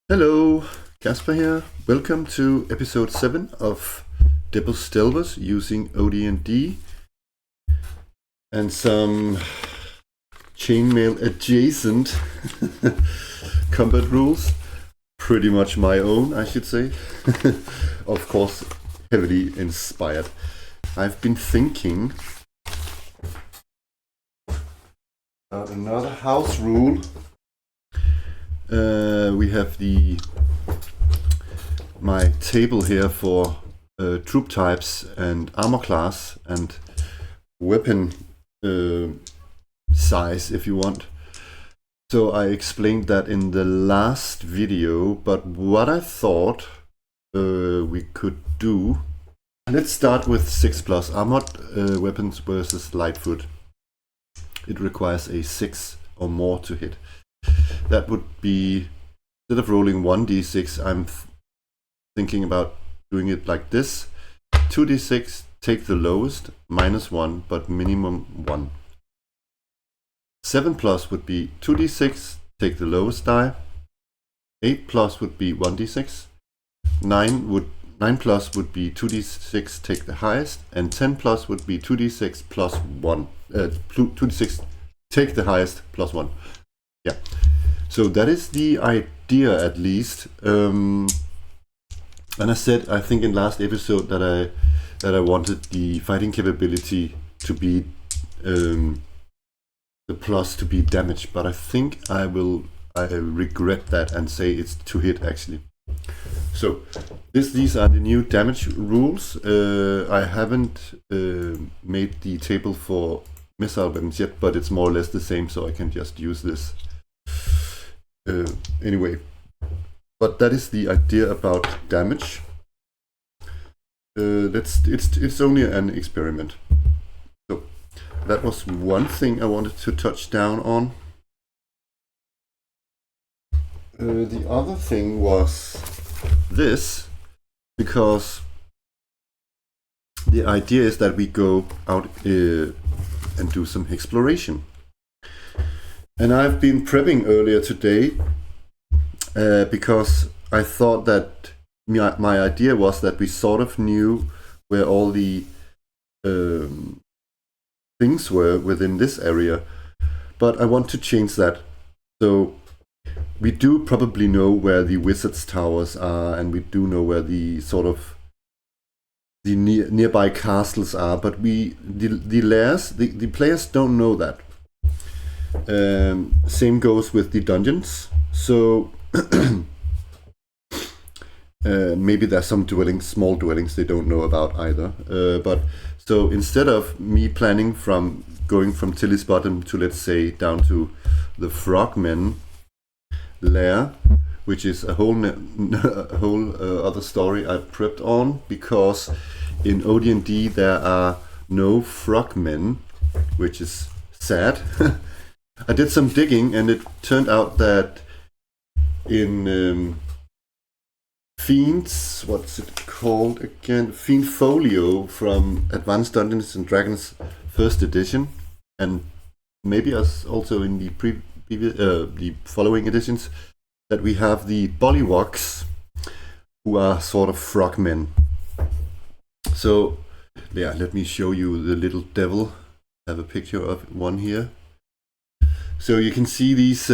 Hello, Casper here. Welcome to episode 7 of Debbo using OD&D and some chainmail adjacent combat rules. Pretty much my own, I should say. Of course, heavily inspired. I've been thinking about another house rule. We have my table here for troop types and armor class and weapon size if you want. So I explained that in the last video, but what I thought we could do, let's start with 6+ armored weapons versus lightfoot. It requires a 6 or more to hit. That would be, instead of rolling 1d6, I'm thinking about doing it like this. 2d6, take the lowest, -1, but minimum 1. 7+ would be 2d6, take the lowest die. 8+ would be 1d6. 9+ would be 2d6, take the highest. And 10+ would be 2d6 plus 1. 2d6, take the highest, plus 1. Yeah, so that is the idea at least. And I said, I think in last episode that I wanted the fighting capability to be the plus to be damage, but I think I regret that and say it's to hit actually. So these are the new damage rules. I haven't made the table for missile weapons yet, but it's more or less the same, so I can just use this. Anyway, but that is the idea about damage. It's only an experiment. So that was one thing I wanted to touch down on. The other thing was this, because the idea is that we go out and do some exploration. And I've been prepping earlier today because I thought that my idea was that we sort of knew where all the things were within this area, but I want to change that. So we do probably know where the wizards' towers are, and we do know where the sort of the nearby castles are, but the lairs, the players don't know that. Same goes with the dungeons. So maybe there's some small dwellings they don't know about either. But so instead of me planning from going from Tilly's Bottom to, let's say, down to the Frogmen lair, which is a whole other story I prepped on, because in OD&D there are no frogmen, which is sad. I did some digging and it turned out that in Fiend's, what's it called again? Fiend Folio from Advanced Dungeons and Dragons 1st edition, and maybe also in the following editions, that we have the Bullywugs, who are sort of frogmen. So yeah, let me show you the little devil. I have a picture of one here. So you can see these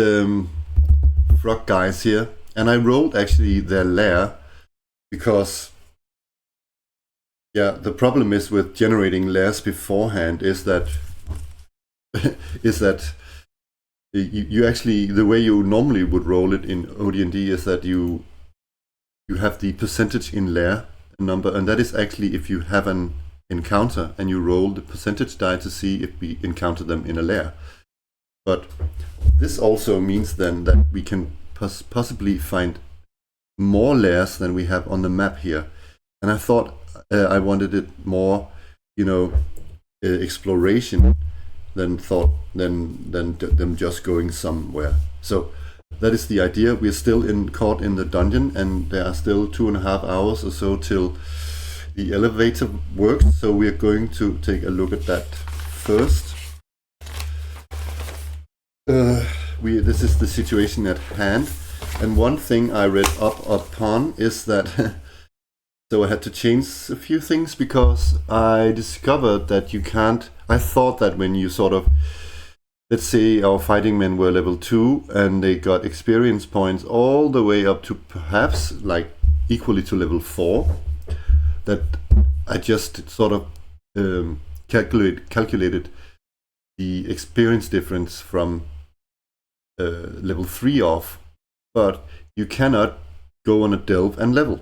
frog guys here, and I rolled actually their lair because, yeah, the problem is with generating lairs beforehand is that you actually, the way you normally would roll it in OD&D is that you have the percentage in lair number, and that is actually if you have an encounter and you roll the percentage die to see if we encounter them in a lair. But this also means then that we can possibly find more lairs than we have on the map here. And I thought I wanted it more, exploration than them just going somewhere. So that is the idea. We're still caught in the dungeon, and there are still 2.5 hours or so till the elevator works. So we're going to take a look at that first. This is the situation at hand. And one thing I read up upon is that so I had to change a few things because I discovered that you can't. I thought that when you sort of, let's say our fighting men were level 2 and they got experience points all the way up to perhaps like equally to level 4, that I just sort of calculated the experience difference from level 3 off, but you cannot go on a delve and level.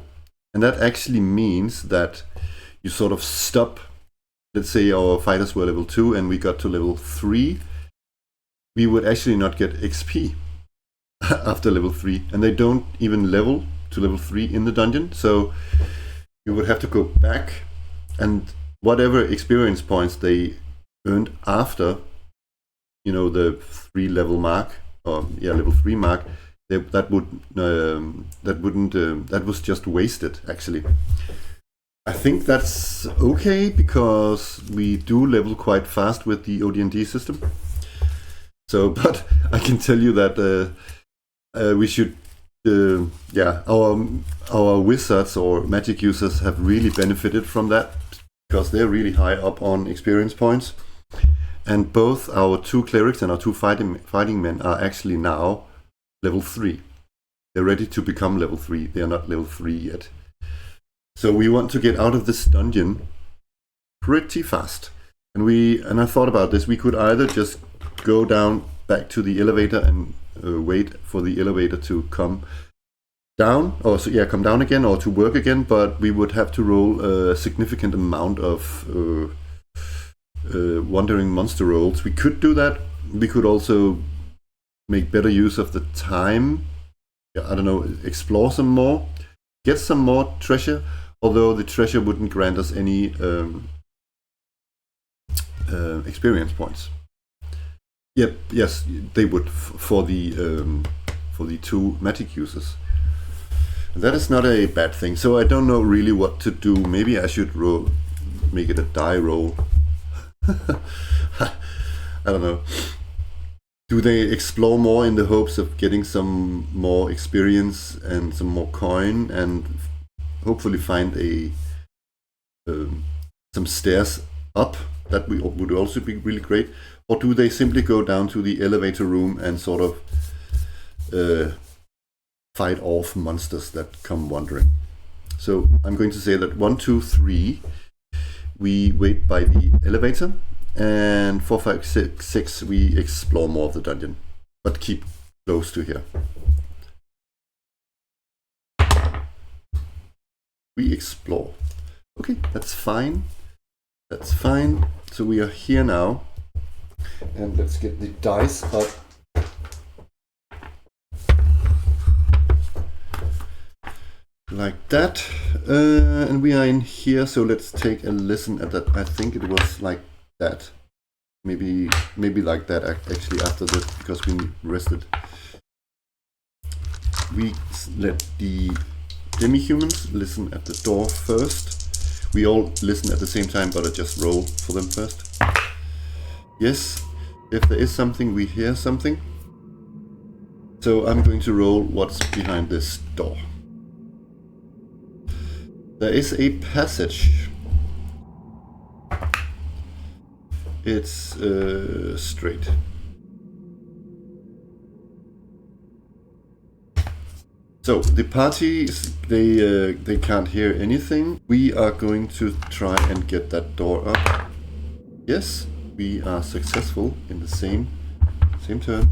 And that actually means that you sort of stop. Let's say our fighters were level 2 and we got to level 3, we would actually not get XP after level 3, and they don't even level to level 3 in the dungeon, so you would have to go back, and whatever experience points they earned after, you know, the 3 level mark, or level 3 mark, that was just wasted actually. I think that's okay because we do level quite fast with the OD&D system. So, but I can tell you that we should, our wizards or magic users have really benefited from that because they're really high up on experience points. And both our 2 clerics and our 2 fighting men are actually now level 3. They're ready to become level 3. They are not level 3 yet. So we want to get out of this dungeon pretty fast. And I thought about this. We could either just go down back to the elevator and wait for the elevator to come down, or come down again, or to work again, but we would have to roll a significant amount of wandering monster rolls. We could do that. We could also make better use of the time. I don't know, explore some more, get some more treasure, although the treasure wouldn't grant us any experience points. Yes, they would for the 2 magic users. And that is not a bad thing. So I don't know really what to do. Maybe I should make it a die roll. I don't know. Do they explore more in the hopes of getting some more experience and some more coin, and hopefully find some stairs up? That would also be really great. Or do they simply go down to the elevator room and sort of fight off monsters that come wandering? So I'm going to say that 1, 2, 3, we wait by the elevator, and 4, 5, 6, we explore more of the dungeon, but keep close to here. We explore. Okay, that's fine. That's fine. So we are here now. And let's get the dice up. Like that. And we are in here, so let's take a listen at that. I think it was like that. Maybe like that actually after that, because we rested. We let the demi-humans listen at the door first. We all listen at the same time, but I just roll for them first. Yes, if there is something, we hear something. So I'm going to roll what's behind this door. There is a passage. It's straight. So the parties, they can't hear anything. We are going to try and get that door up. Yes, we are successful in the same turn.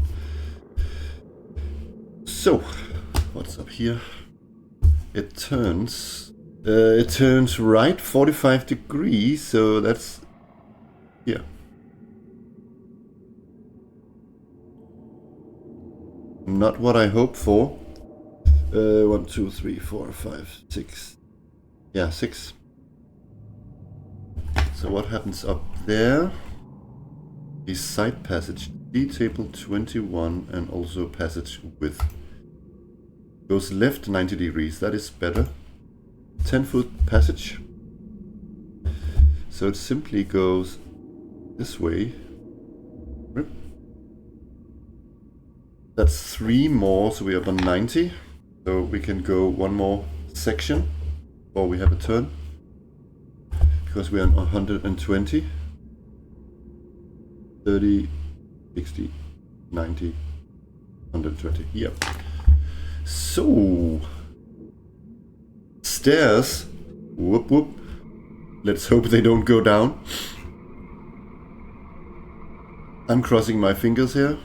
So, what's up here? It turns right 45 degrees, so that's here. Not what I hoped for. 1, 2, 3, 4, 5, 6. Yeah, 6. So what happens up there? A side passage, D-table 21, and also passage width. Goes left 90 degrees, that is better. 10-foot passage. So it simply goes this way. That's 3 more, so we're up on 90. So we can go one more section before we have a turn. Because we're on 120. 30, 60, 90, 120. Yep. So stairs. Whoop whoop. Let's hope they don't go down. I'm crossing my fingers here.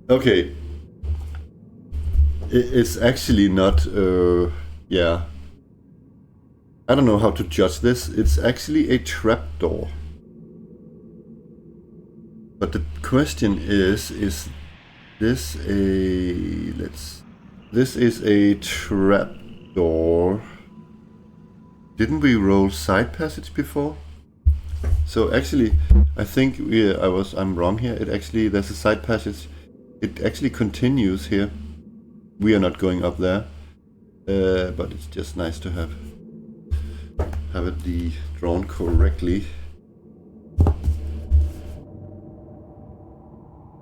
Okay. It's actually not, yeah. I don't know how to judge this. It's actually a trapdoor. But the question is this a... This is a trapdoor. Didn't we roll side passage before? So actually, I think I'm wrong here. There's a side passage. It actually continues here. We are not going up there, but it's just nice to have it drawn correctly.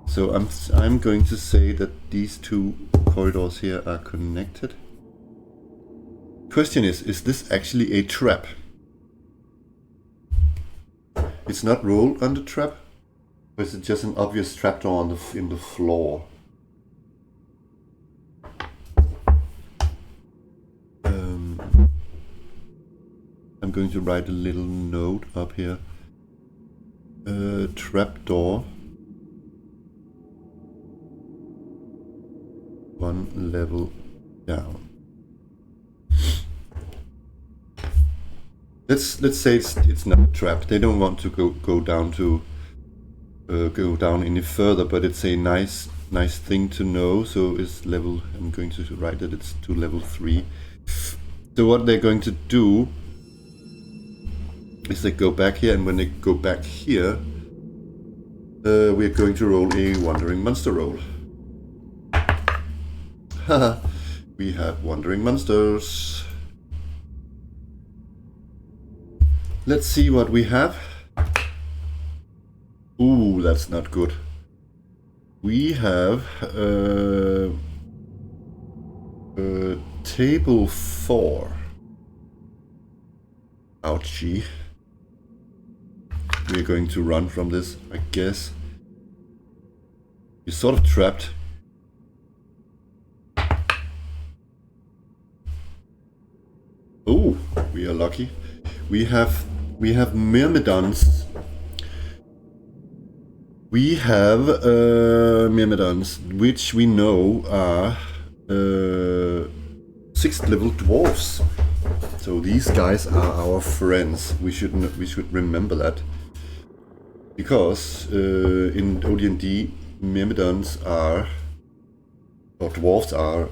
So I'm going to say that these two corridors here are connected. Question is this actually a trap? It's not rolled on the trap, or is it just an obvious trapdoor in the floor? I'm going to write a little note up here. Trapdoor. 1 level down. Let's say it's not a trap. They don't want to go down any further, but it's a nice thing to know. So it's level. I'm going to write that it's to level 3. So what they're going to do is they go back here, and when they go back here, we're going to roll a Wandering Monster roll. Haha, we have Wandering Monsters. Let's see what we have. Ooh, that's not good. We have table 4. Ouchie. We're going to run from this, I guess. You're sort of trapped. Oh, we are lucky. We have myrmidons. We have myrmidons, which we know are 6th level dwarves. So these guys are our friends. We should remember that, because in OD&D, myrmidons are, or dwarves are,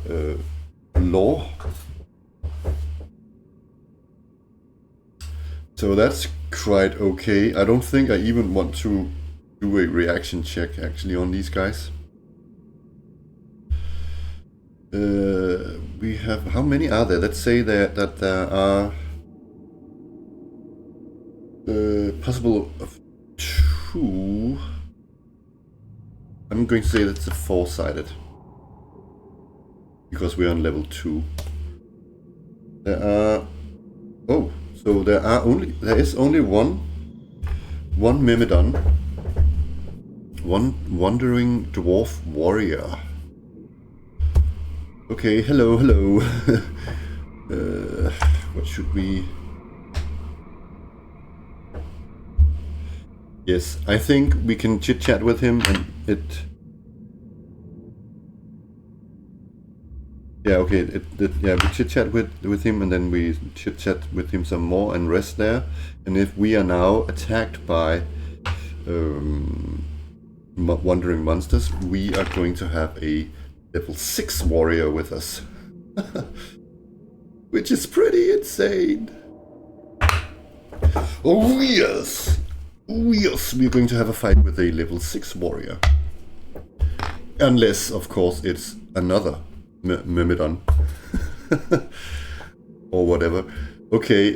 law. So that's quite okay. I don't think I even want to do a reaction check actually on these guys. We have, how many are there? Let's say that there are possible of 2. I'm going to say that's a 4-sided, because we're on level 2. There are, oh, so there is only one myrmidon, one wandering dwarf warrior. Okay, hello. What should we... Yes, I think we can chit-chat with him, and it... Yeah, okay, yeah, we chit-chat with him, and then we chit-chat with him some more and rest there. And if we are now attacked by wandering monsters, we are going to have a level 6 warrior with us. Which is pretty insane. Oh yes! Oh yes, we're going to have a fight with a level 6 warrior. Unless, of course, it's another myrmidon. Or whatever. Okay,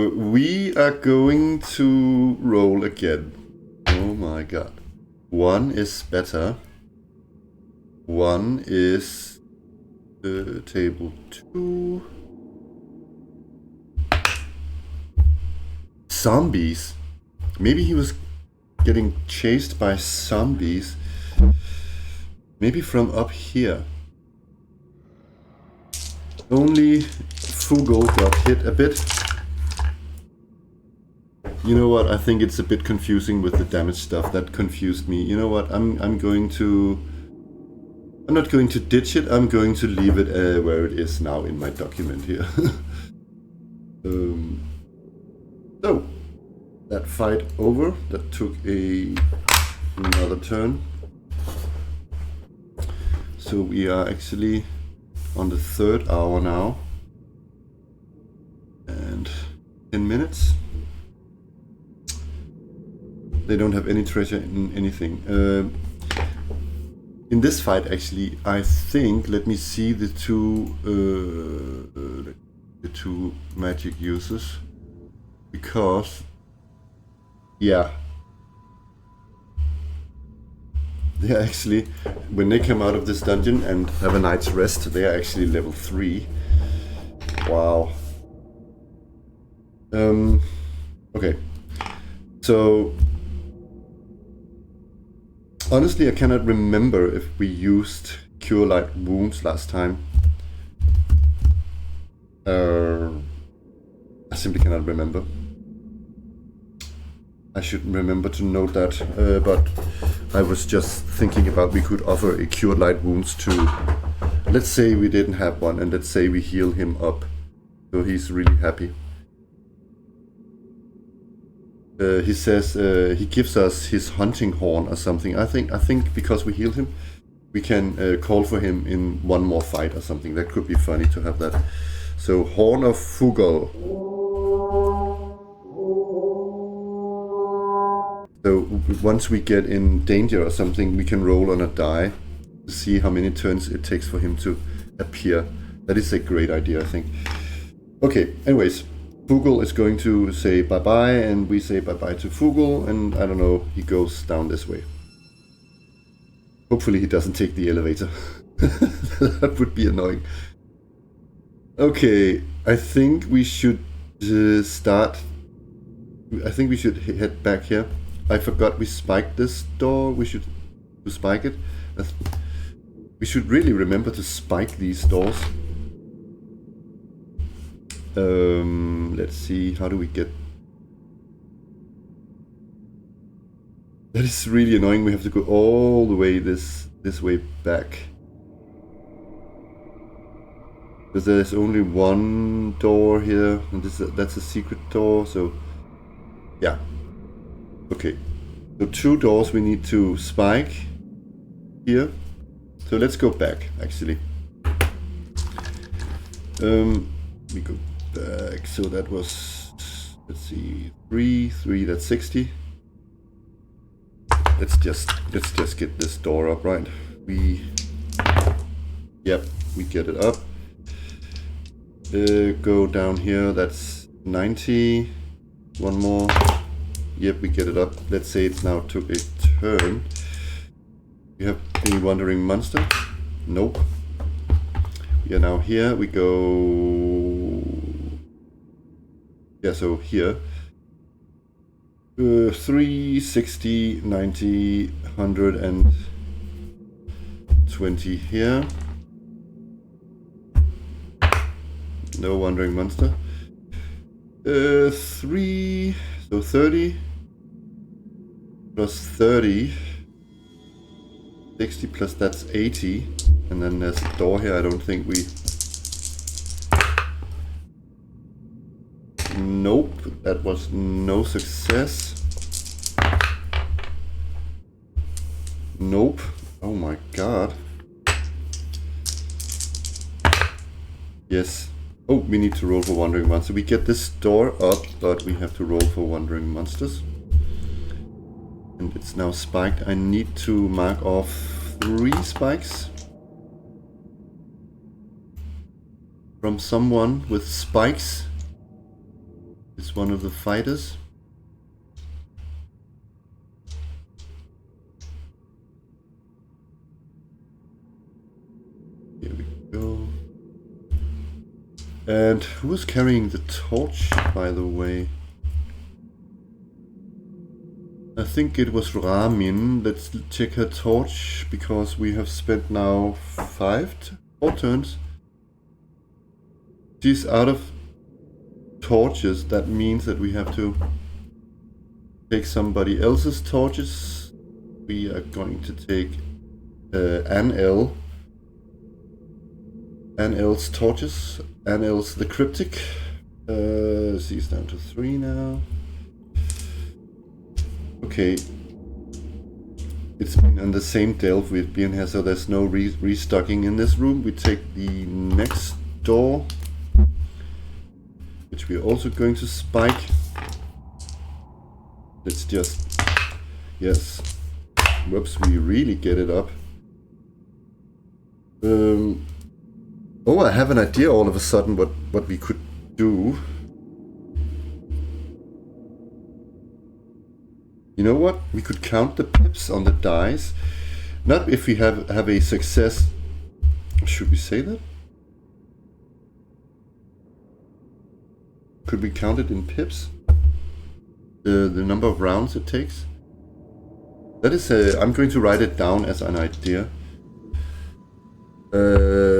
we are going to roll again. Oh my god. One is better. One is table 2. Zombies. Maybe he was getting chased by zombies. Maybe from up here. Only Fugo got hit a bit. You know what? I think it's a bit confusing with the damage stuff. That confused me. You know what? I'm not going to ditch it. I'm going to leave it where it is now in my document here. So that fight over. That took another turn. So we are actually on the 3rd hour now. And 10 minutes. They don't have any treasure in anything. In this fight, actually, I think, let me see the two magic users, because, yeah, they actually, when they come out of this dungeon and have a night's rest, they are actually level 3. Wow. Okay. So, honestly, I cannot remember if we used Cure Light Wounds last time. I simply cannot remember. I should remember to note that, but I was just thinking about we could offer a Cure Light Wounds to, let's say we didn't have one, and let's say we heal him up, so he's really happy. He says he gives us his hunting horn or something. I think because we healed him, we can call for him in one more fight or something. That could be funny to have that. So Horn of Fugal. So once we get in danger or something, we can roll on a die to see how many turns it takes for him to appear. That is a great idea, I think. Okay, anyways. Fugal is going to say bye-bye, and we say bye-bye to Fugal, and I don't know, he goes down this way. Hopefully he doesn't take the elevator. That would be annoying. Okay, I think we should start. I think we should head back here. I forgot we spiked this door. We should spike it. We should really remember to spike these doors. Let's see, how do we get... That is really annoying, we have to go all the way this way back. Because there's only one door here, and that's a secret door, so... Yeah. Okay. So 2 doors we need to spike here. So let's go back, actually. We go back, so that was, let's see, 3, that's 60. Let's just get this door up, right? Yep, we get it up. Go down here, that's 90. One more. Yep, we get it up. Let's say it's now took a turn. You have any wandering monster? Nope. We are now here, we go... Yeah, so here. 3, 60, 90, 120 here. No wandering monster. 3, so 30. Plus 30. 60 plus that's 80. And then there's a door here, I don't think we... Nope, that was no success. Nope. Oh my god. Yes. Oh, we need to roll for Wandering Monster. We get this door up, but we have to roll for Wandering Monsters. And it's now spiked. I need to mark off 3 spikes. From someone with spikes. It's one of the fighters. And who was carrying the torch, by the way? I think it was Ramin. Let's check her torch, because we have spent now 4 turns. She's out of torches. That means that we have to take somebody else's torches. We are going to take Anel's torches. Anel's the cryptic. She's down to 3 now. Okay. It's been on the same delve we've been here, so there's no restocking in this room. We take the next door, which we're also going to spike. Let's just... Yes. Whoops, we really get it up. Oh, I have an idea all of a sudden what we could do. You know what? We could count the pips on the dice. Not if we have a success. Should we say that? Could we count it in pips? The number of rounds it takes? That is I'm going to write it down as an idea.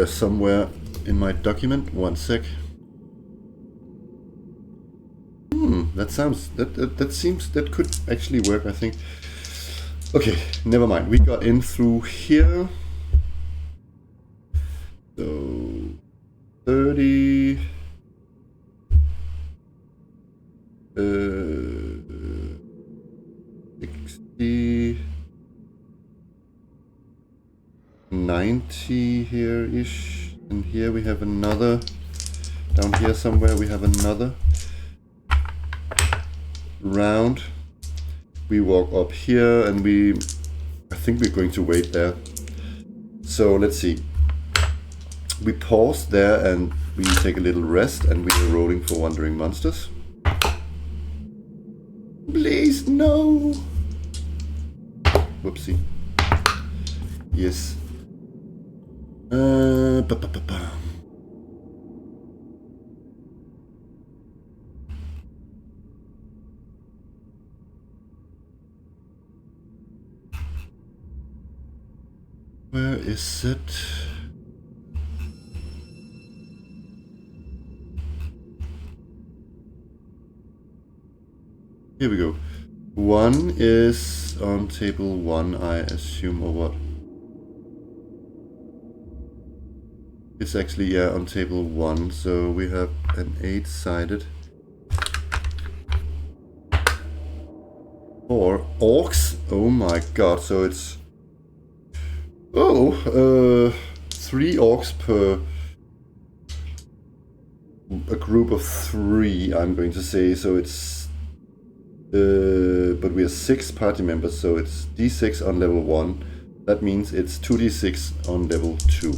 Somewhere in my document. 1 sec. That sounds... That seems... That could actually work, I think. Okay, never mind. We got in through here. So... 30... 60... 90 here-ish. And here we have another... Down here somewhere we have another round. We walk up here and I think we're going to wait there. So let's see. We pause there and we take a little rest, and we are rolling for Wandering Monsters. Please, no! Whoopsie. Yes. Where is it? Here we go. 1 is on table 1, I assume, or what? It's actually, yeah, on table 1, so we have an 8-sided. 4 orcs. Oh my god, so it's... Oh, 3 orcs per a group of 3, I'm going to say. So it's but we are 6 party members, so it's d6 on level 1. That means it's 2d6 on level 2.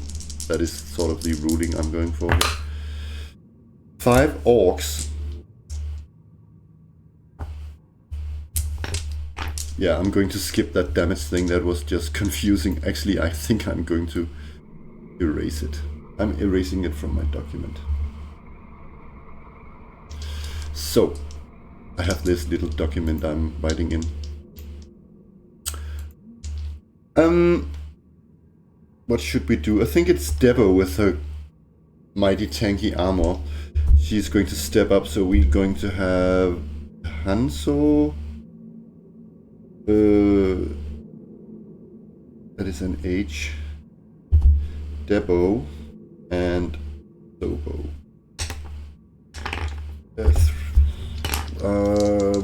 That is sort of the ruling I'm going for here. 5 orcs. Yeah, I'm going to skip that damage thing. That was just confusing. Actually, I think I'm going to erase it. I'm erasing it from my document. So, I have this little document I'm writing in. What should we do? I think it's Debbo with her mighty tanky armor. She's going to step up, so we're going to have Hanzo. That is an H. Debbo and Lobo.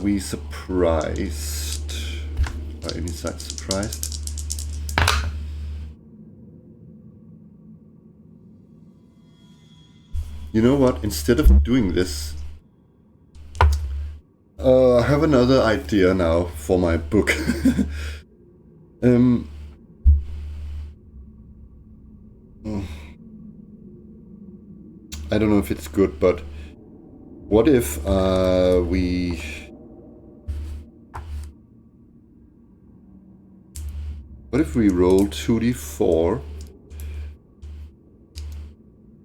We surprised. Are any sides surprised? You know what? Instead of doing this, I have another idea now for my book. I don't know if it's good, but what if what if we roll 2d4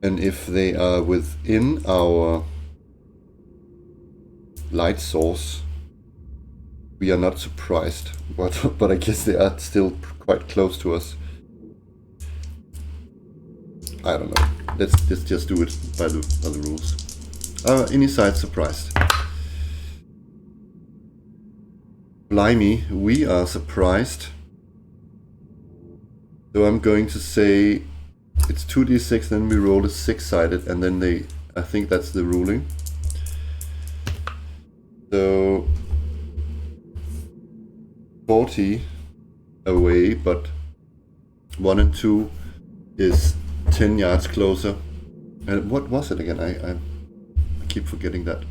And if they are within our light source, we are not surprised, but I guess they are still quite close to us. I don't know. Let's just do it by the rules. Any side surprised. Blimey, we are surprised. So I'm going to say it's 2d6, then we roll a 6-sided, and then I think that's the ruling. So 40 away, but 1 and 2 is 10 yards closer. And what was it again? I keep forgetting that.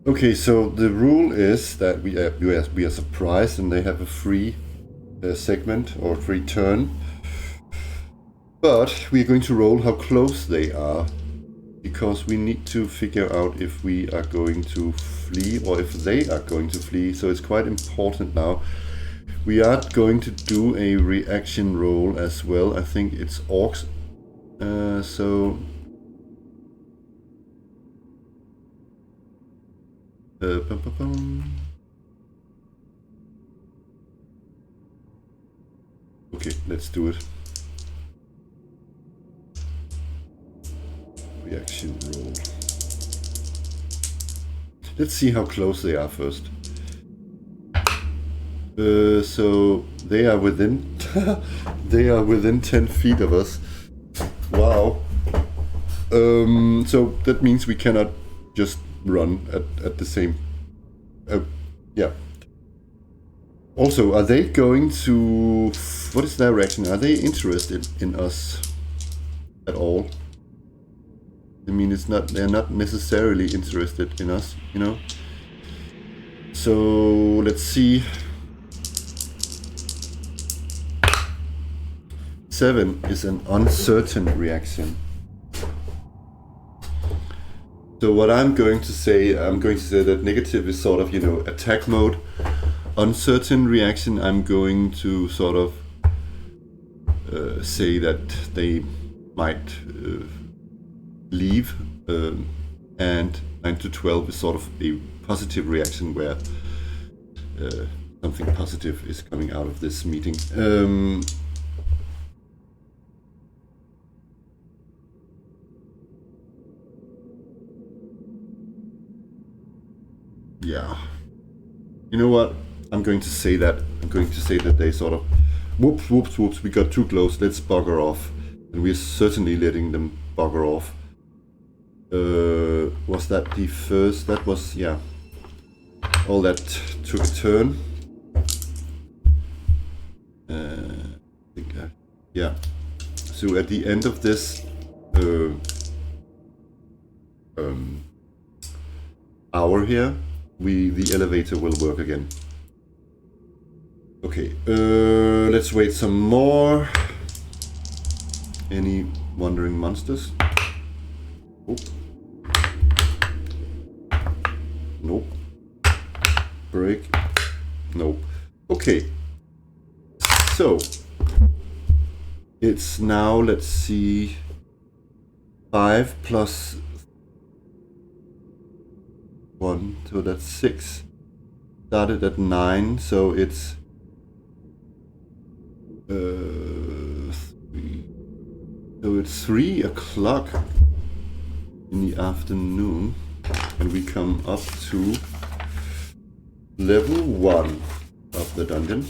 Okay, so the rule is that we are surprised, and they have a free segment or free turn. But we're going to roll how close they are, because we need to figure out if we are going to flee or if they are going to flee. So it's quite important now. We are going to do a reaction roll as well. I think it's orcs. So okay, let's do it. Reaction roll. Let's see how close they are first. So they are within they are within 10 feet of us. Wow. So that means we cannot just run at the same. Yeah. Also, are they going to? What is their reaction? Are they interested in us at all? I mean, it's not. They're not necessarily interested in us, you know. So let's see. 7 is an uncertain reaction. So what I'm going to say that negative is sort of, you know, attack mode. Uncertain reaction, I'm going to sort of say that they might leave, and 9 to 12 is sort of a positive reaction where something positive is coming out of this meeting. Yeah. You know what? I'm going to say that they sort of whoops, whoops, whoops, we got too close, let's bugger off. And we're certainly letting them bugger off. Was that the first? That was, yeah. All that took a turn. Yeah. So at the end of this hour here, the elevator will work again. Okay, let's wait some more. Any wandering monsters? Oh. Nope. Break. Nope. Okay. So it's now, let's see, 5 plus 1, so that's 6. Started at 9, so it's 3. So it's 3 o'clock in the afternoon, and we come up to level 1 of the dungeon.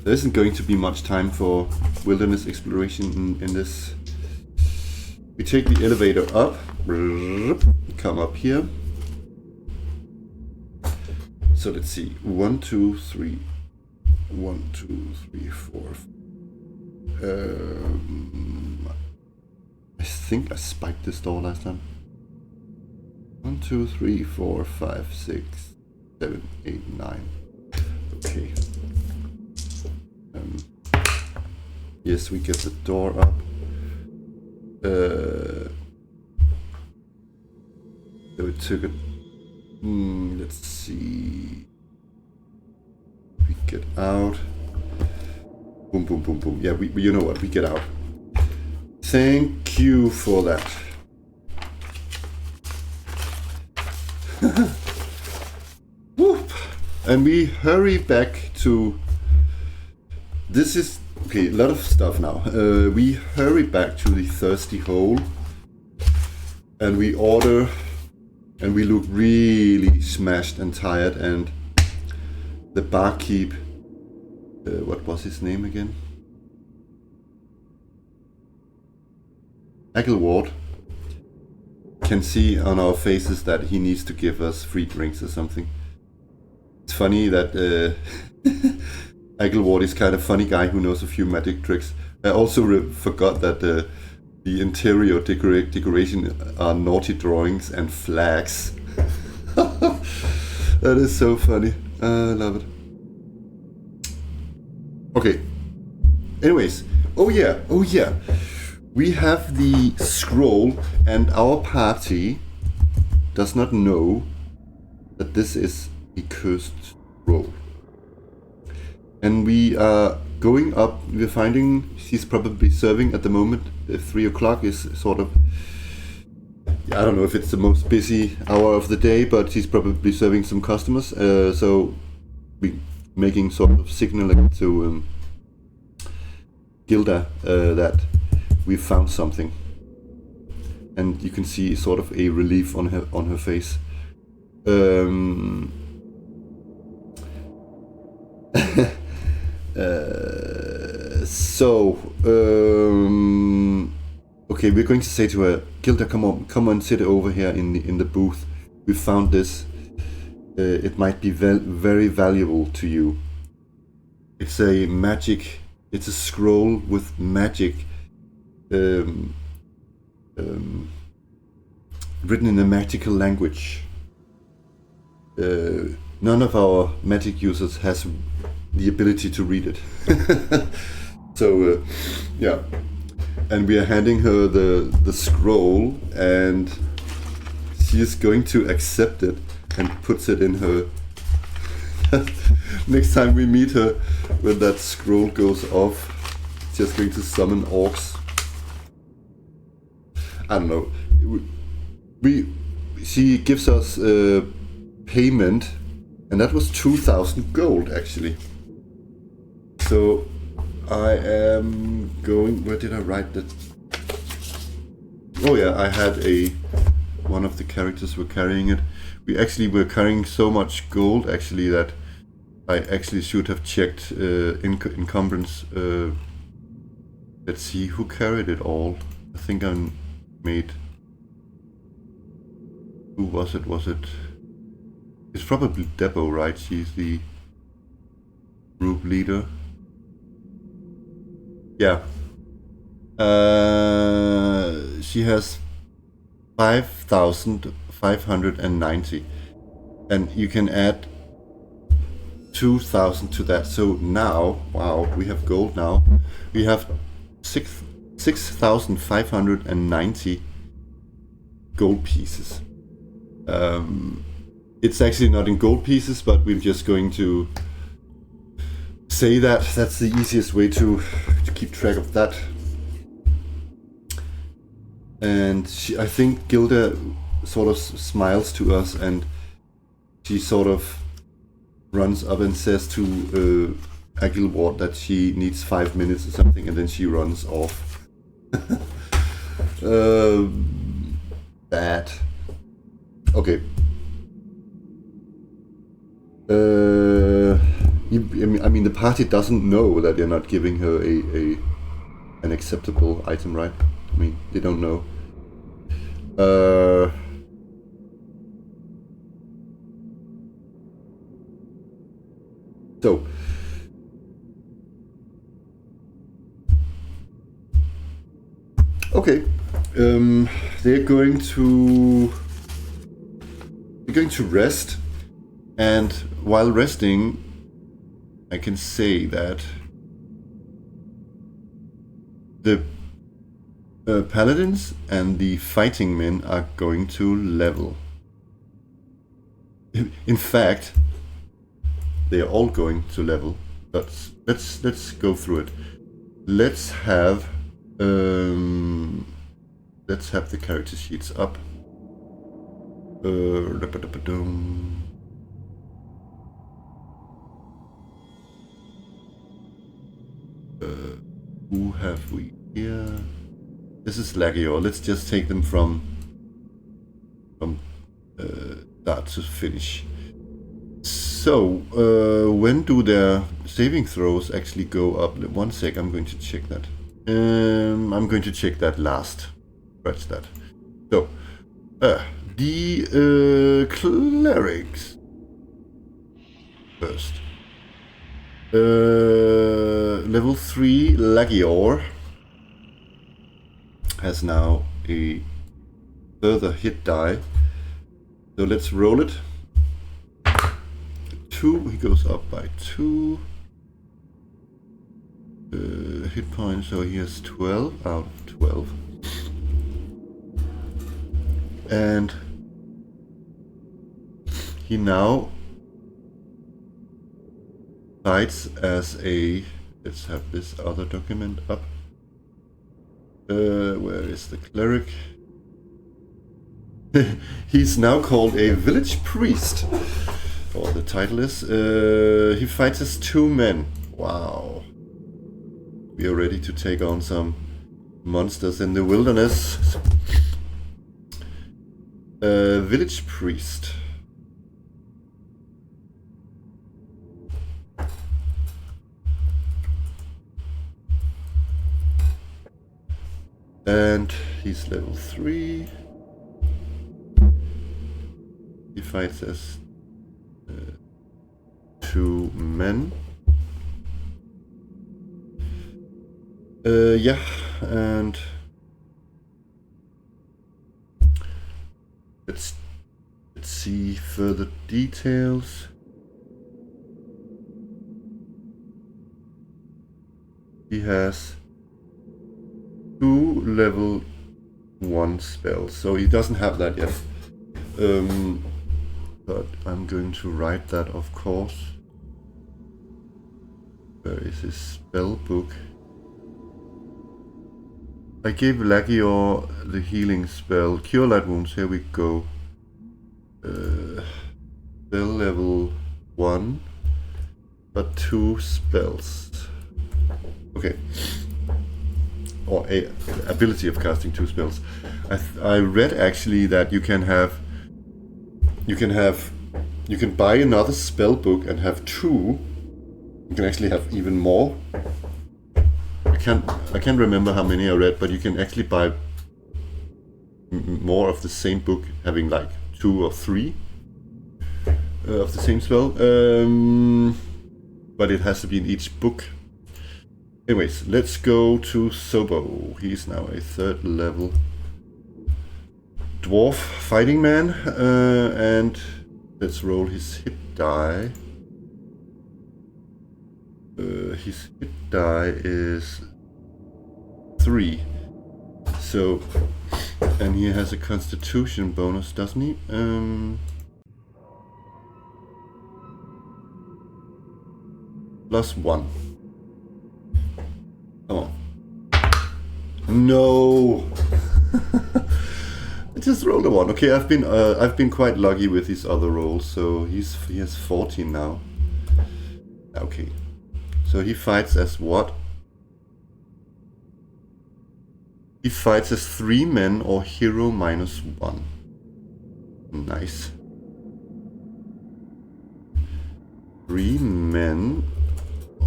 There isn't going to be much time for wilderness exploration in this. We take the elevator up, come up here. So let's see, 1, 2, 3, 1, 2, 3, 4. I think I spiked this door last time. 1, 2, 3, 4, 5, 6, 7, 8, 9. Okay. Yes, we get the door up. So it took a. Let's see. We get out. Boom, boom, boom, boom. Yeah, you know what? We get out. Thank you for that. Whoop. And we hurry back to... This is... Okay, a lot of stuff now. We hurry back to the Thirsty Hole. And we order... And we look really smashed and tired, and the barkeep... what was his name again? Ward can see on our faces that he needs to give us free drinks or something. It's funny that Ward is kind of funny guy who knows a few magic tricks. I also forgot that the interior decoration are naughty drawings and flags. That is so funny. I love it. Okay. Anyways, oh yeah. We have the scroll, and our party does not know that this is a cursed scroll. And we are going up, we're finding she's probably serving at the moment. 3 o'clock is sort of, I don't know if it's the most busy hour of the day, but she's probably serving some customers. So we making sort of signaling to Gilda that we found something, and you can see sort of a relief on her face. Okay, we're going to say to her, Gilda, come on, sit over here in the booth. We found this. It might be very valuable to you. It's a magic. It's a scroll with magic. Written in a magical language. None of our magic users has the ability to read it. So yeah, and we are handing her the scroll, and she is going to accept it and puts it in her. Next time we meet her, when that scroll goes off, she's just going to summon orcs. I don't know. She gives us payment, and that was 2,000 gold actually. So I am going. Where did I write that? Oh yeah, I had one of the characters were carrying it. We actually were carrying so much gold actually that I actually should have checked encumbrance. Let's see who carried it all. I think I'm made. Who was it? It's probably Debbo, right? She's the group leader. Yeah. She has 5,590, and you can add 2,000 to that. So now, wow, we have gold now. We have 6,590 gold pieces. It's actually not in gold pieces, but we're just going to say that that's the easiest way to keep track of that. And I think Gilda sort of smiles to us, and she sort of runs up and says to Ward that she needs 5 minutes or something, and then she runs off. Bad. Okay. I mean, the party doesn't know that you're not giving her an acceptable item, right? I mean, they don't know. So. Okay. They're going to rest, and while resting, I can say that the paladins and the fighting men are going to level. In fact, they are all going to level. But let's go through it. Let's have Let's have the character sheets up. Who have we here? This is Lagior. Let's just take them from start to finish. So, when do their saving throws actually go up? 1 sec, I'm going to check that. I'm going to check that last. Scratch that. So, the clerics first. Level 3 Lagior has now a further hit die. So let's roll it. 2, he goes up by 2 hit points, so he has 12 out of 12. And he now fights as a, let's have this other document up. Where is the cleric? He's now called a village priest, or the title is. He fights as 2 men. Wow. We are ready to take on some monsters in the wilderness. Village priest. And he's level 3. He fights as 2 men. Yeah, and let's see further details. He has 2 level 1 spells, so he doesn't have that yet. But I'm going to write that, of course. Where is his spell book? I gave Lagior the healing spell. Cure Light Wounds, here we go. Spell level 1, but 2 spells. Okay. Or a ability of casting 2 spells. I read actually that you can buy another spell book and have 2. You can actually have even more. I can't remember how many I read, but you can actually buy more of the same book, having like 2 or 3 of the same spell. But it has to be in each book. Anyways, let's go to Sobo. He's now a 3rd level dwarf fighting man, and let's roll his hit die. His hit die is 3. So, and he has a constitution bonus, doesn't he? +1. Come on. No. I just rolled a 1. Okay, I've been quite lucky with his other rolls, so he has 14 now. Okay. So he fights as what? He fights as 3 men or hero -1. Nice. 3 men,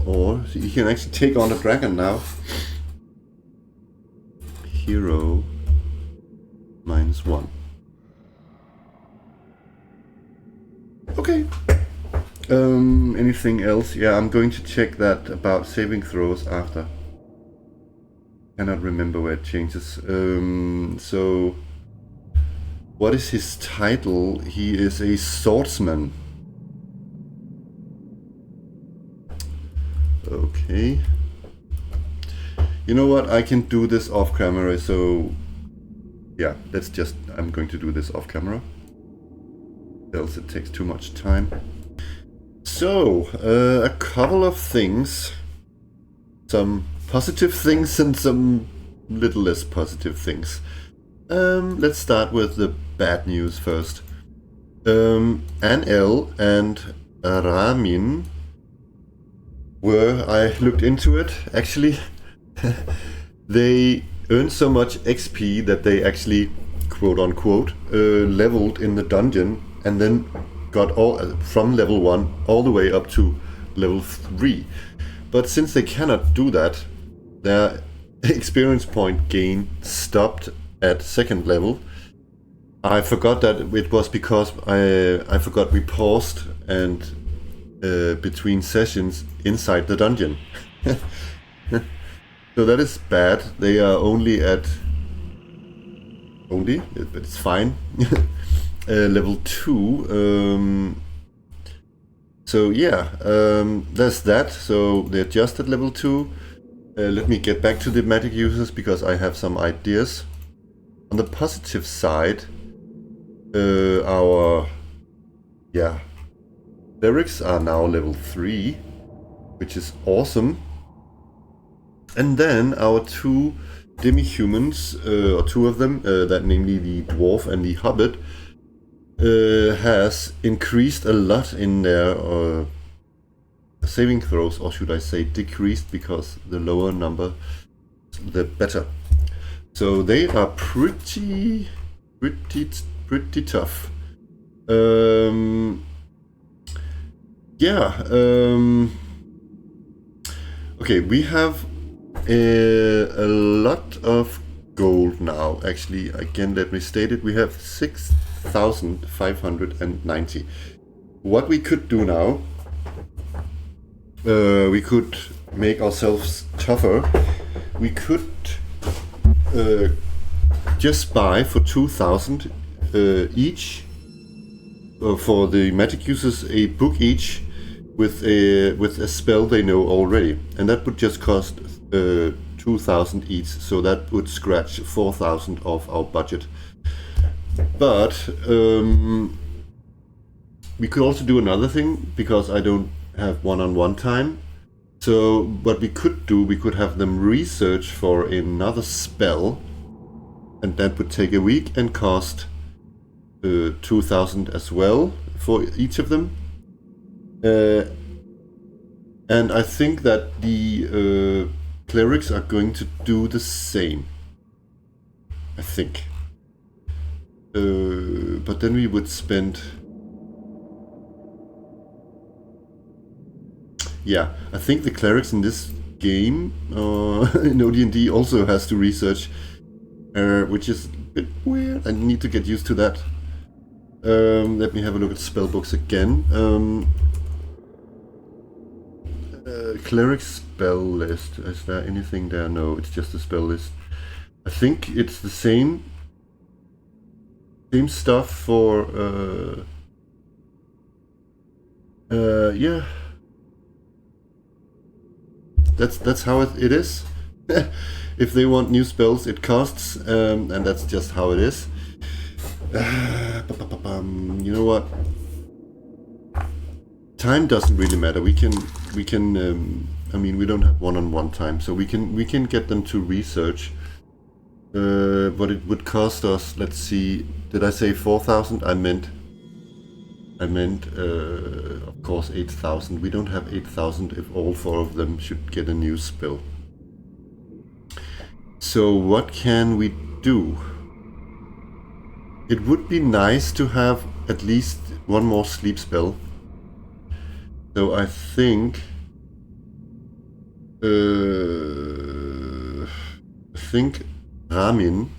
or he can actually take on a dragon now. Hero -1. Okay. Anything else? Yeah, I'm going to check that about saving throws after. Cannot remember where it changes. So, what is his title? He is a swordsman. Okay. You know what? I can do this off camera, so yeah, I'm going to do this off camera. Else it takes too much time. So, a couple of things. Some positive things and some little less positive things. Let's start with the bad news first. Anel and Ramin I looked into it, actually. They earned so much XP that they actually, quote unquote, leveled in the dungeon and then got all from level 1 all the way up to level 3. But since they cannot do that, their experience point gain stopped at 2nd level. I forgot that it was because I forgot we paused and between sessions inside the dungeon. So that is bad. They are only at but it's fine. Level 2. So yeah, there's that. So they're just at level 2. Let me get back to the magic users because I have some ideas. On the positive side, our clerics are now level 3, which is awesome. And then our 2 demi-humans, or 2 of them, that namely the dwarf and the hobbit, has increased a lot in their saving throws, or should I say decreased, because the lower number, the better. So they are pretty tough. Okay, we have a lot of gold now. Actually, again, let me state it. We have 6,590. What we could do now, we could make ourselves tougher. We could just buy for 2,000 each, for the magic users, a book each with a spell they know already, and that would just cost 2,000 each, so that would scratch 4,000 off our budget. But we could also do another thing, because I don't have one-on-one time. So what we could do, we could have them research for another spell, and that would take a week and cost 2,000 as well for each of them. And I think that the clerics are going to do the same. I think. But then we would spend... Yeah, I think the clerics in this game, in OD&D, also has to research, which is a bit weird. I need to get used to that. Let me have a look at spellbooks again. Cleric spell list. Is there anything there? No, it's just a spell list. I think it's the same stuff for yeah. That's how it is. If they want new spells, it costs, and that's just how it is. You know what? Time doesn't really matter. We can. I mean, we don't have one-on-one time, so we can get them to research. What it would cost us. Let's see. Did I say 4,000? I meant, of course, 8,000. We don't have 8,000 if all 4 of them should get a new spell. So what can we do? It would be nice to have at least one more sleep spell. So I think Ramin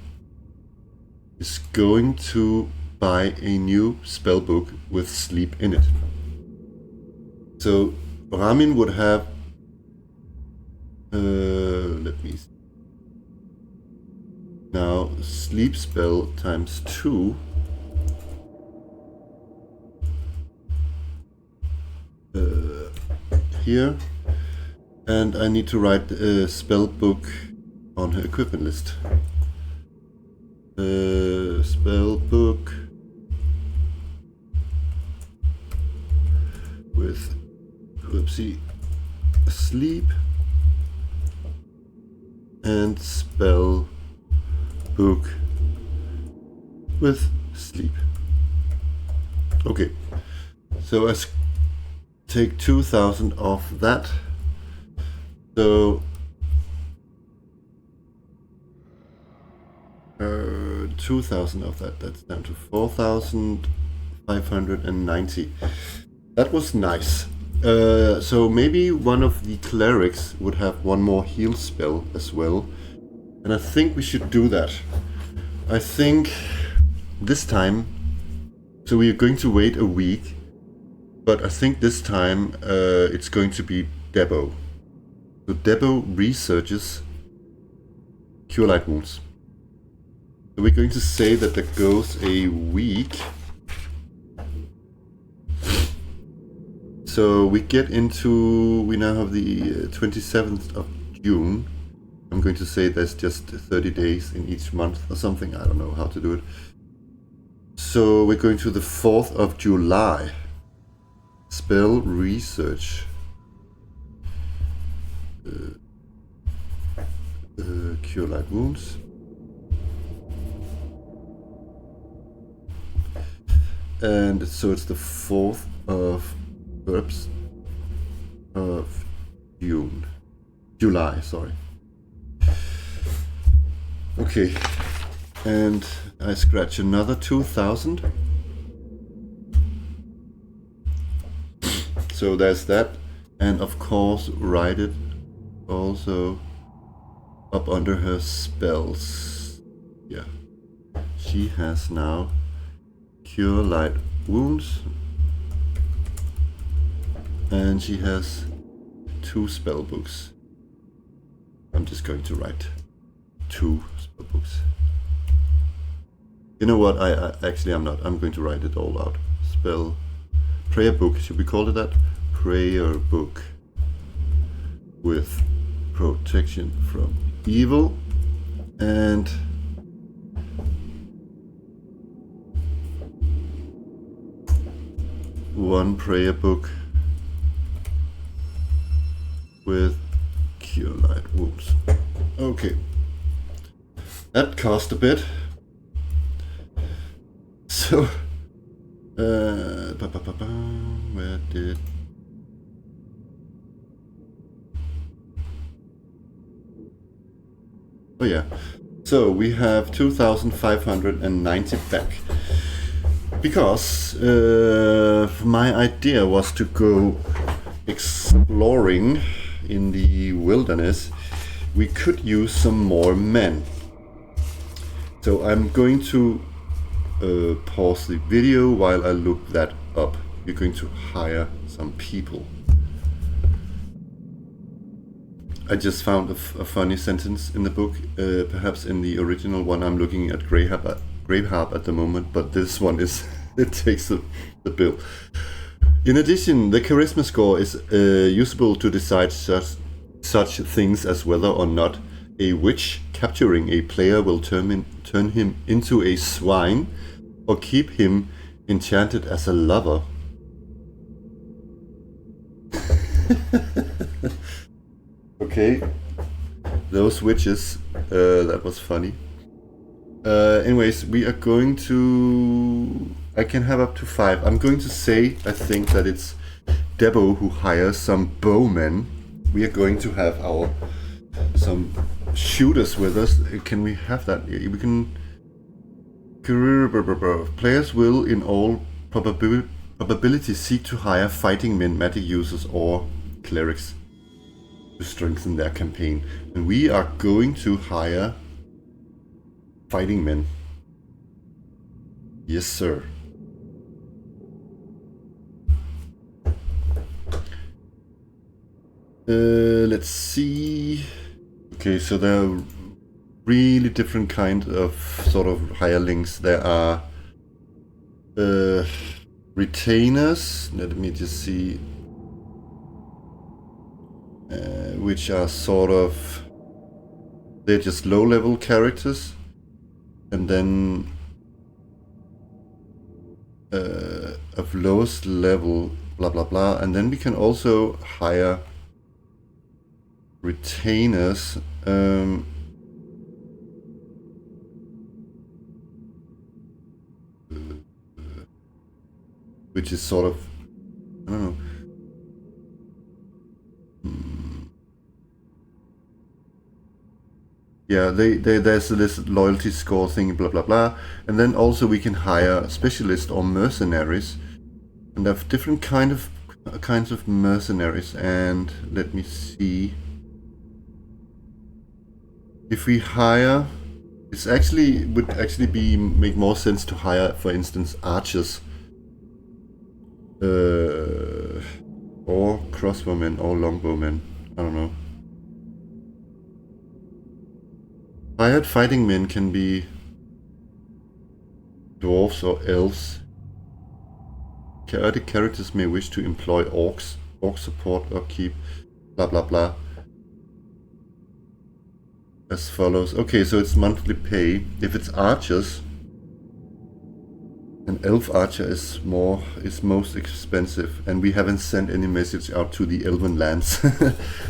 is going to buy a new spellbook with sleep in it. So Ramin would have let me see. Now sleep spell times 2 here, and I need to write a spell book on her equipment list. Spell book with whoopsie sleep, and spell book with sleep. Okay, so I take 2,000 off that. So 2,000 of that, that's down to 4,590. That was nice. So maybe one of the clerics would have one more heal spell as well. And I think we should do that. I think this time, so we are going to wait a week, but I think this time it's going to be Debbo. So Debbo researches Cure Light Wounds. So we're going to say that there goes a week. So we get into, we now have the 27th of June. I'm going to say there's just 30 days in each month or something. I don't know how to do it. So we're going to the 4th of July. Spell research. Cure Light Wounds. And so it's the 4th of July, sorry. Okay, and I scratch another 2,000. So there's that, and of course write it also up under her spells. Yeah, she has now Cure Light Wounds, and she has 2 spell books. I'm just going to write 2 spell books. You know what? I'm not. I'm going to write it all out. Spell prayer book. Should we call it that? Prayer book with protection from evil, and one prayer book with Cure Light Wounds. Okay, that cost a bit. So, where did? Oh yeah. So we have 2,590 back. Because my idea was to go exploring in the wilderness. We could use some more men. So I'm going to pause the video while I look that up. We're going to hire some people. I just found a funny sentence in the book. Perhaps in the original one I'm looking at Graveharp at the moment, but this one is it takes the bill. In addition, the charisma score is usable to decide such things as whether or not a witch capturing a player will turn him into a swine or keep him enchanted as a lover. Okay, those witches, that was funny. Anyways, we are going to... I can have up to 5. I'm going to say, I think that it's Debbo who hires some bowmen. We are going to have some shooters with us. Can we have that? We can... Players will, in all probability, seek to hire fighting men, magic users, or clerics to strengthen their campaign. And we are going to hire fighting men. Yes, sir. Let's see. Okay, so there are really different kind of sort of hirelings. There are retainers. Let me just see. Which are sort of... They're just low-level characters. And then of lowest level, blah blah blah. And then we can also hire retainers. which is sort of, I don't know. Yeah, there's this loyalty score thing, blah blah blah, and then also we can hire specialists or mercenaries, and have different kinds of mercenaries. And let me see. If we hire, would actually make more sense to hire, for instance, archers, or crossbowmen or longbowmen. I don't know. Hired fighting men can be dwarves or elves. Chaotic characters may wish to employ orcs. Orc support upkeep, blah blah blah. As follows. Okay, so it's monthly pay. If it's archers, an elf archer is most expensive, and we haven't sent any message out to the elven lands.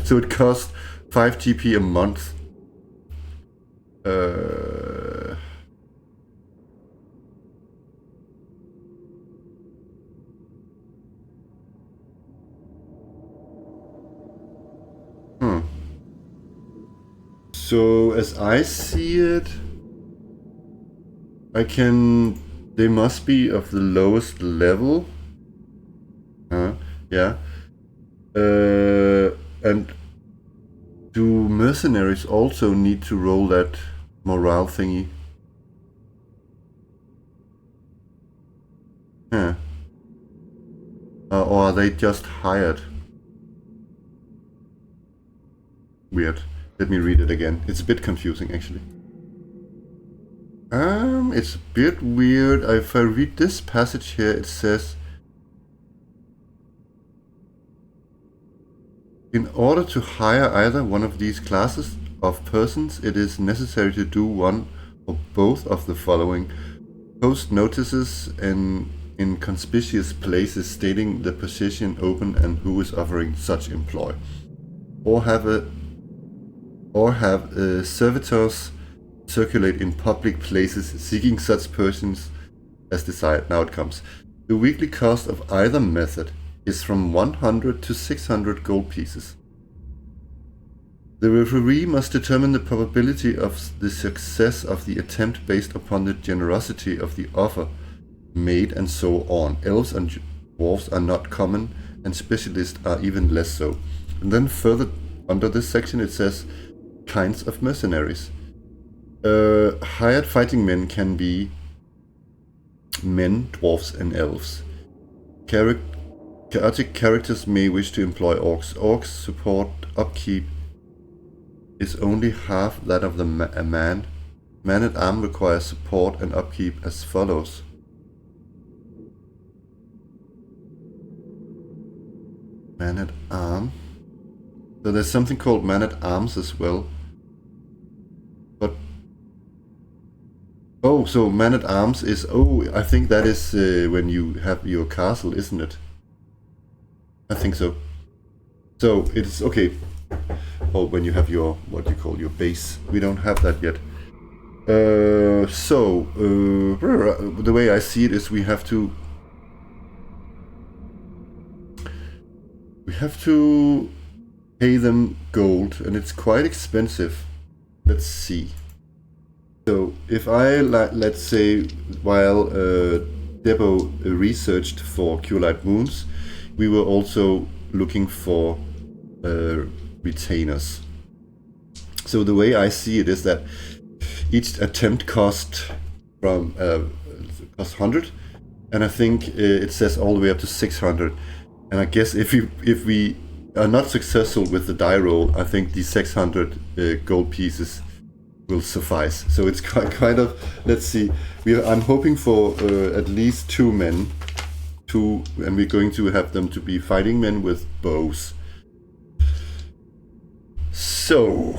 So it costs 5 GP a month. So as I see it, they must be of the lowest level. Yeah. And do mercenaries also need to roll that morale thingy? Yeah. Or are they just hired? Weird. Let me read it again. It's a bit confusing, actually. It's a bit weird. If I read this passage here, it says, in order to hire either one of these classes of persons, it is necessary to do one or both of the following. Post notices in conspicuous places stating the position open and who is offering such employ. Or have servitors circulate in public places seeking such persons as desired. Now it comes. The weekly cost of either method is from 100 to 600 gold pieces. The referee must determine the probability of the success of the attempt based upon the generosity of the offer made, and so on. Elves and dwarves are not common, and specialists are even less so. And then further under this section it says kinds of mercenaries. Hired fighting men can be men, dwarves, and elves. Chaotic characters may wish to employ orcs. Orcs support upkeep is only half that of a man. Man-at-arm requires support and upkeep as follows. Man-at-arm. So there's something called man-at-arms as well. But oh, so man-at-arms is, I think that is when you have your castle, isn't it? I think so. So it's okay. Or when you have your, what you call your base. We don't have that yet. The way I see it is we have to pay them gold, and it's quite expensive. Let's see. So if I, let's say, while Debbo researched for Cure Light Wounds, we were also looking for retainers. So the way I see it is that each attempt cost 100, and I think it says all the way up to 600. And I guess if we are not successful with the die roll, I think the 600 gold pieces will suffice. So it's kind of, let's see, I'm hoping for at least 2 men, and we're going to have them to be fighting men with bows. So,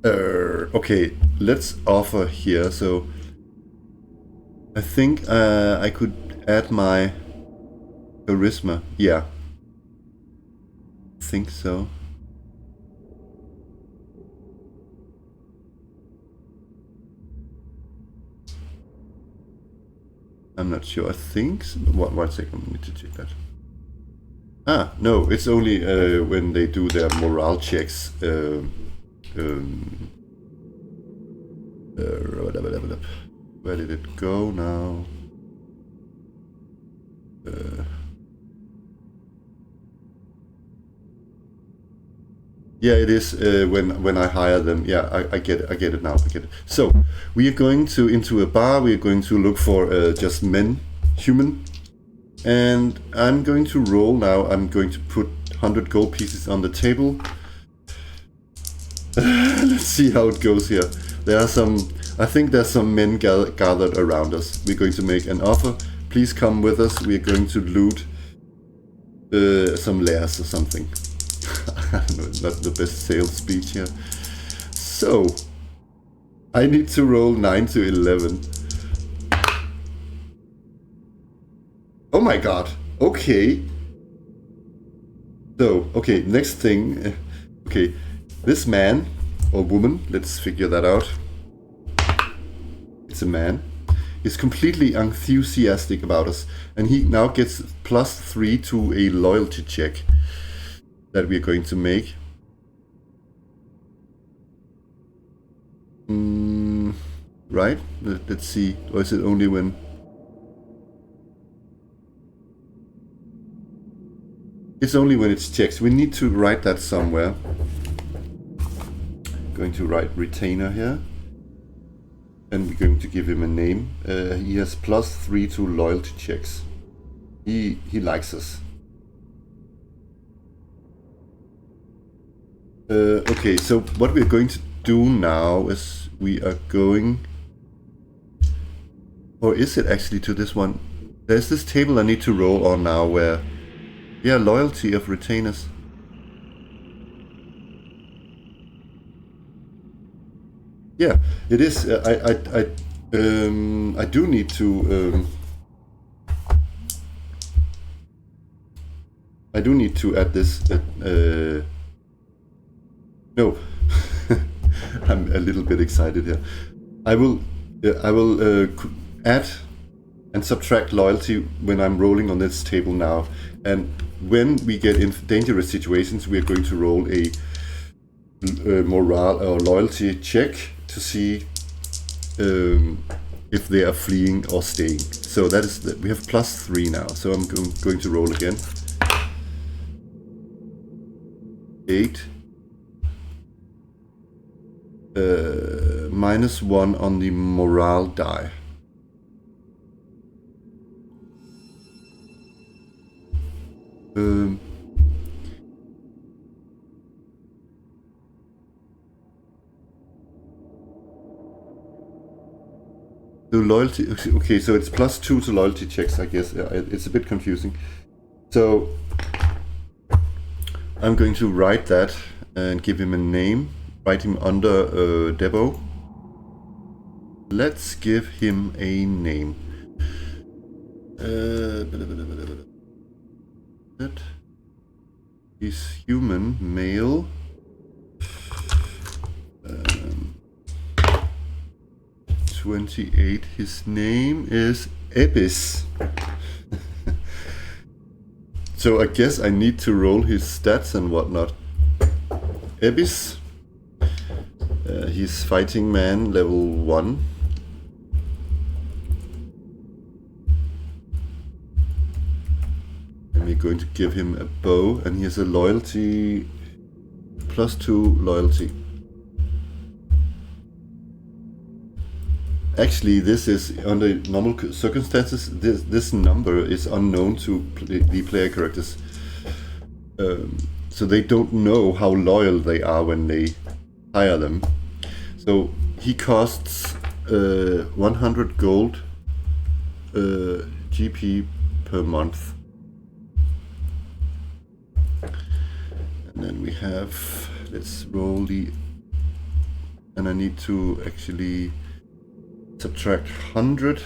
okay, let's offer here. So I think I could add my charisma. Yeah, I think so. I'm not sure. I think... One second, I need to check that. Ah, no, it's only when they do their morale checks. Where did it go now? Yeah, it is when I hire them. Yeah, I get it. I get it now. I get it. So we are going into a bar. We are going to look for just men, human, and I'm going to roll now. I'm going to put 100 gold pieces on the table. Let's see how it goes here. There are some. I think there's some men gathered around us. We're going to make an offer. Please come with us. We are going to loot some lairs or something. I don't know, not the best sales speech here. So, I need to roll 9 to 11. Oh my god, okay. So, okay, next thing. Okay, this man or woman, let's figure that out. It's a man. Is completely enthusiastic about us. And he now gets +3 to a loyalty check that we are going to make. Right? Let's see. Or is it only when... It's only when it's checks. We need to write that somewhere. Going to write retainer here. And we're going to give him a name. He has +3 to loyalty checks. He likes us. Okay, so what we're going to do now is we are going... Or is it actually to this one? There's this table I need to roll on now where... Yeah, loyalty of retainers. Yeah, it is. I do need to... I do need to add this... No, I'm a little bit excited here. I will add and subtract loyalty when I'm rolling on this table now. And when we get in dangerous situations, we are going to roll a morale or loyalty check to see if they are fleeing or staying. So that is we have +3 now. So I'm going to roll again. 8. -1 on the morale die. The loyalty, okay, so it's +2 to loyalty checks, I guess. It's a bit confusing. So I'm going to write that and give him a name. Write him under Debbo. Let's give him a name. He's human, male. 28. His name is Abyss. So I guess I need to roll his stats and whatnot. Abyss. He's fighting man level 1. And we're going to give him a bow, and he has a loyalty +2 loyalty. Actually, this is under normal circumstances. This number is unknown to the player characters, so they don't know how loyal they are when they hire them. So he costs 100 gold GP per month. And then we have, let's roll the, and I need to actually subtract 100.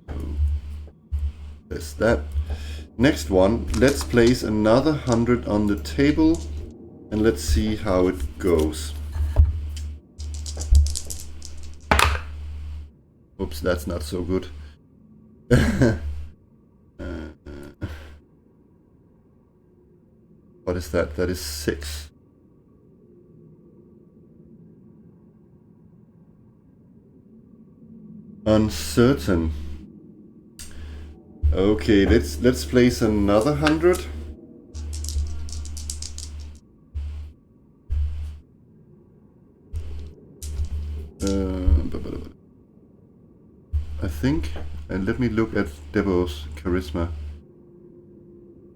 So there's that. Next one, let's place another 100 on the table and let's see how it goes. Oops, that's not so good. What is that? That is 6. Uncertain. Okay, let's place another 100. I think, and let me look at Debbo's charisma.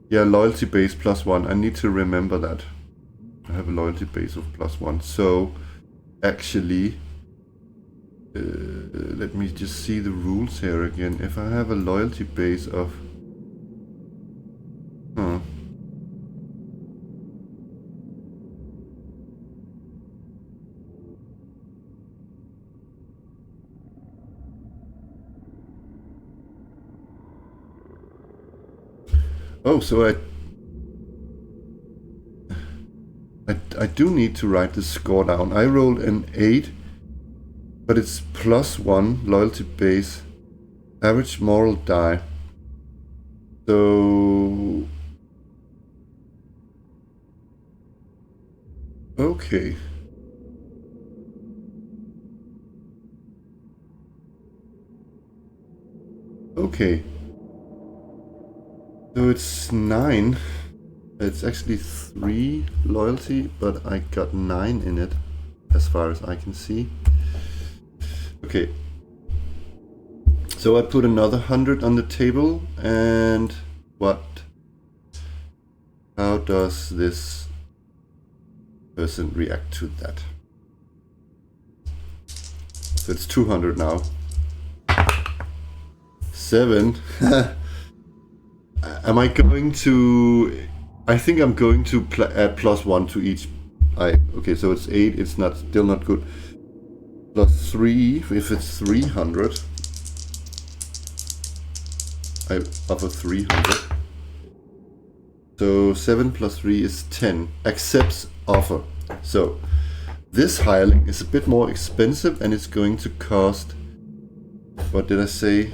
Yeah, loyalty base +1. I need to remember that. I have a loyalty base of +1. So, actually, let me just see the rules here again. If I have a loyalty base of... Oh, so I do need to write the score down. I rolled an 8, but it's +1 loyalty base, average moral die. So... Okay. Okay. So it's 9. It's actually 3 loyalty, but I got 9 in it, as far as I can see. Okay. So I put another 100 on the table, and what? How does this person react to that? So it's 200 now. 7. Am I going to... I think I'm going to add +1 to each. Okay, so it's 8. It's still not good. +3 if it's 300. I offer 300. So 7 + 3 is 10. Accepts offer. So this hireling is a bit more expensive, and it's going to cost... What did I say?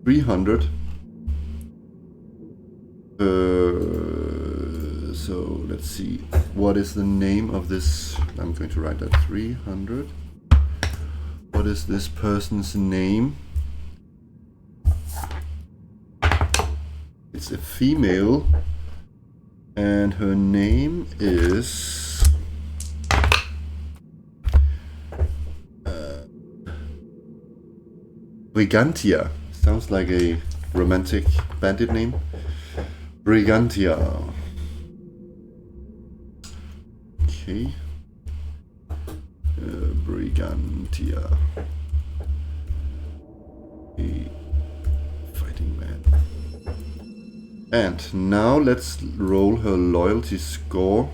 300. So let's see, what is the name of this? I'm going to write that 300. What is this person's name? It's a female, and her name is Brigantia. Sounds like a romantic bandit name. Brigantia. Okay. Brigantia. A fighting man. And now let's roll her loyalty score.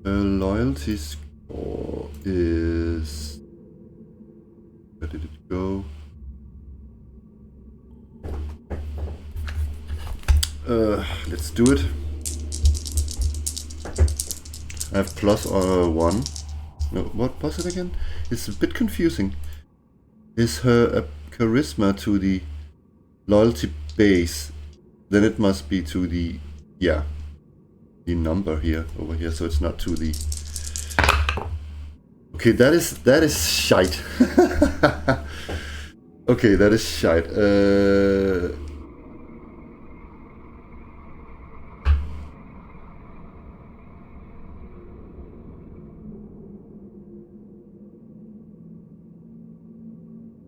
Her loyalty score is... Where did it go? Let's do it. I have +1. No, what was it again? It's a bit confusing. Is her charisma to the loyalty base? Then it must be to the... Yeah. The number here, over here, so it's not to the... Okay, that is shite. Okay, that is shite.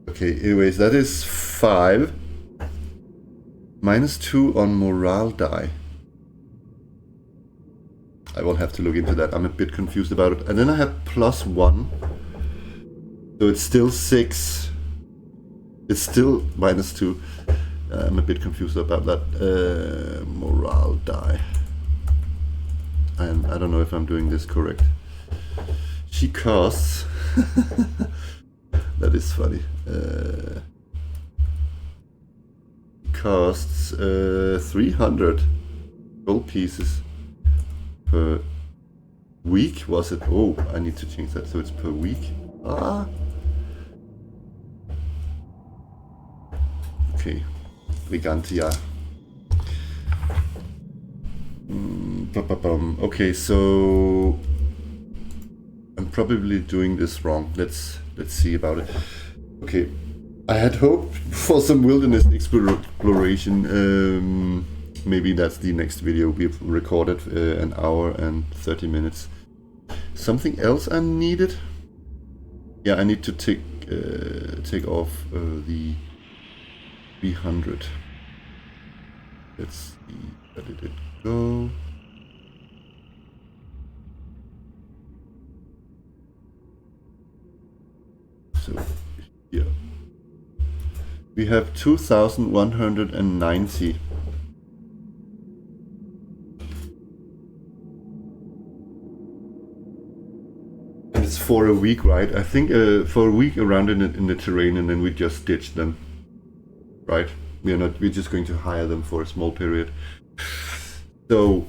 Okay, anyways, that is 5. -2 on morale die. I will have to look into that. I'm a bit confused about it. And then I have +1. So it's still 6. It's still -2. I'm a bit confused about that. Morale die. And I don't know if I'm doing this correct. She costs... That is funny. Costs 300 gold pieces per week, was it? Oh, I need to change that so it's per week. Ah, Okay. Brigantia. Okay, so I'm probably doing this wrong. Let's see about it. Okay, I had hoped for some wilderness exploration. Maybe that's the next video. We've recorded an hour and 30 minutes. Something else I needed? Yeah, I need to take off the 300. Let's see, where did it go? So here we have 2,190. And it's for a week, right? I think for a week around in the terrain, and then we just ditch them, right? We're just going to hire them for a small period. So,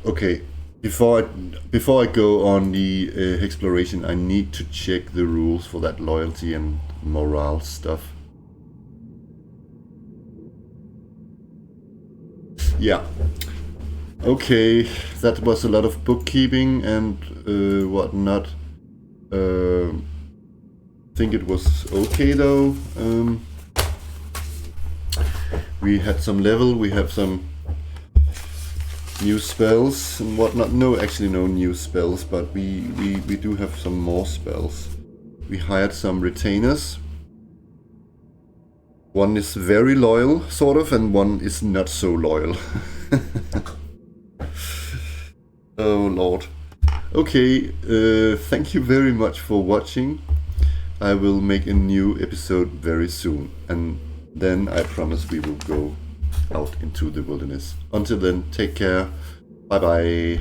okay, before I go on the exploration, I need to check the rules for that loyalty and morale stuff. Yeah. Okay, that was a lot of bookkeeping and whatnot. I think it was okay though. We had some level, we have some new spells and whatnot. No, actually no new spells, but we do have some more spells. We hired some retainers. One is very loyal, sort of, and one is not so loyal. Oh lord. Okay, thank you very much for watching. I will make a new episode very soon, and then I promise we will go out into the wilderness. Until then, take care. Bye bye.